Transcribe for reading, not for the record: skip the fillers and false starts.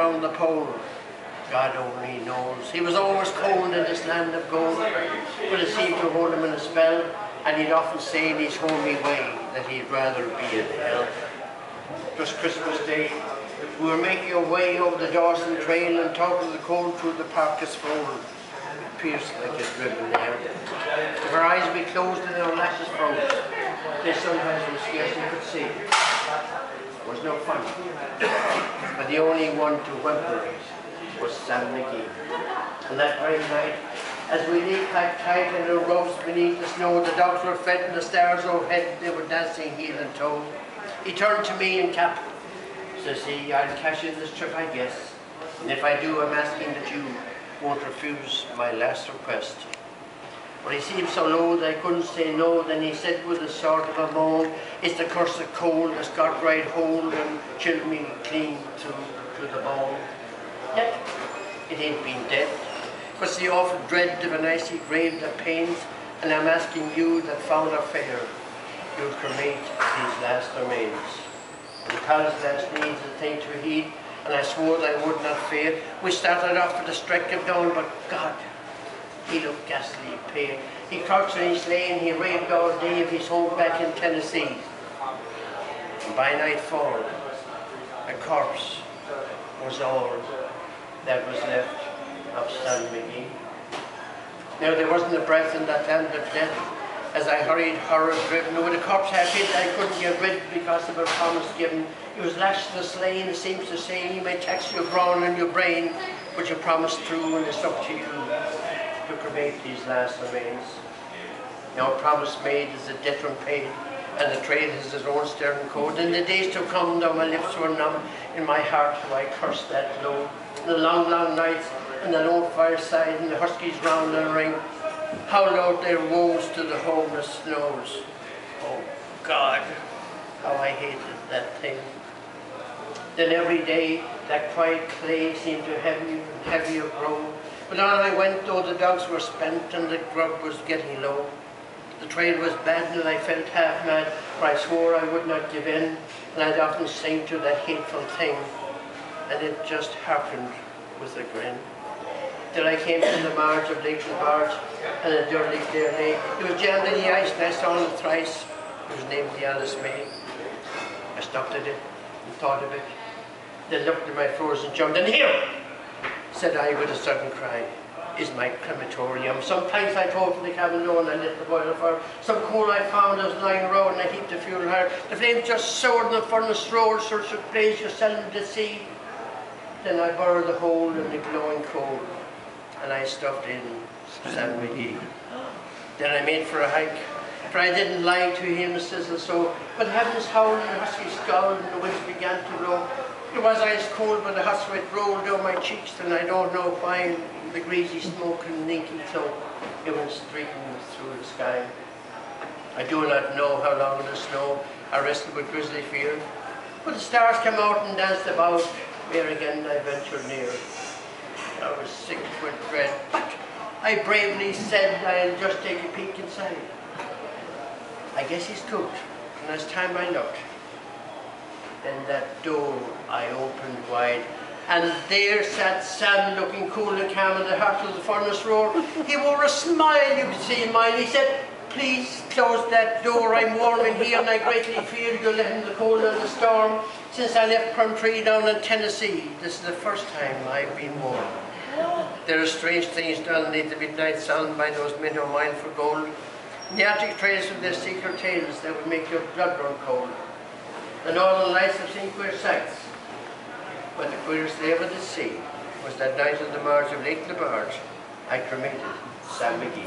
around the pole. God only knows. He was always cold in this land of gold, but it seemed to hold him in a spell, and he'd often say in his homely way that he'd rather be in hell. It was Christmas Day. We were making our way over the Dawson trail and talking the cold through the parka's fold. It pierced like a driven nail. If our eyes be closed and our lashes froze, they sometimes we scarcely could see. It was no fun. But the only one to whimper was Sam McGee. And that very night, as we lay packed tight in our robes beneath the snow, the dogs were fed and the stars overhead, they were dancing heel and toe. He turned to me and capped. Says he, I'll cash in this trip, I guess. And if I do, I'm asking that you won't refuse my last request. But he seemed so low that I couldn't say no. Then he said with a sort of a moan, it's the cursed cold that's got right hold and chilled me clean to the bone. Yet, it ain't been dead. But the awful dread of an icy grave that pains, and I'm asking you that foul or fair, you'll cremate these last remains. The palace last needs a thing to heed, and I swore that I would not fail. We started off with the strike of dawn, but God, he looked ghastly pale. He crouched in his lane, he raved all day of his home back in Tennessee. And by nightfall, a corpse was all that was left of Sam McGee. Now there wasn't a breath in that land of death. As I hurried, horror-driven, with a corpse half hid, I couldn't get rid because of a promise given. He was lashed to the sleigh, and it seems to say, you may tax your brawn and your brain, but you promised true, and it's up to you to cremate these last remains. Now a promise made is a debt unpaid, and the trade has its own stern code. In the days to come, though my lips were numb, in my heart how I cursed that blow. In the long, long nights, and the lone fireside, and the huskies round and ring, howled out their woes to the homeless snows. Oh God, how I hated that thing. Then every day that quiet clay seemed to heavier and heavier grow. But on I went, though the dogs were spent and the grub was getting low. The trail was bad and I felt half mad, for I swore I would not give in, and I'd often sing to that hateful thing, and it just happened with a grin. Till I came to the marge of Lake Lebarge, and a dirty there lay. It was jammed in the ice, and I saw him thrice. It was named the Alice May. I stopped at it and thought of it, then looked at my frozen chum, and here, said I with a sudden cry, is my crematorium. Some planks I tore from the cabin door and I lit the boiler fire. Some coal I found I was lying around and I heaped the fuel higher. The flames just soared and the furnace roared, so should blaze you seldom to see. Then I burrowed the hole in the glowing coal, and I stuffed in Sam McGee. Then I made for a hike, for I didn't lie to him sizzle so, but heavens howled and the husky scowled and the winds began to blow. It was ice cold, but the hot sweat rolled down my cheeks, and I don't know why the greasy smoke and inky flow, it went streaking through the sky. I do not know how long in the snow I wrestled with grisly fear, but the stars came out and danced about, where again I ventured near. I was sick with dread, but I bravely said I'll just take a peek inside. I guess he's cooked, and as time I looked, then that door I opened wide, and there sat Sam looking cool and calm in the heart of the furnace roar. He wore a smile, you could see in mine. He said, please close that door, I'm warm in here and I greatly fear you'll let in the cold and the storm. Since I left country down in Tennessee, this is the first time I've been warm. There are strange things done beneath the midnight sun by those men who mine for gold. And the Arctic trails with their secret tales that would make your blood run cold. The northern lights have seen queer sights, but the queerest they ever did see was that night on the marge of Lake Lebarge, I cremated Sam McGee.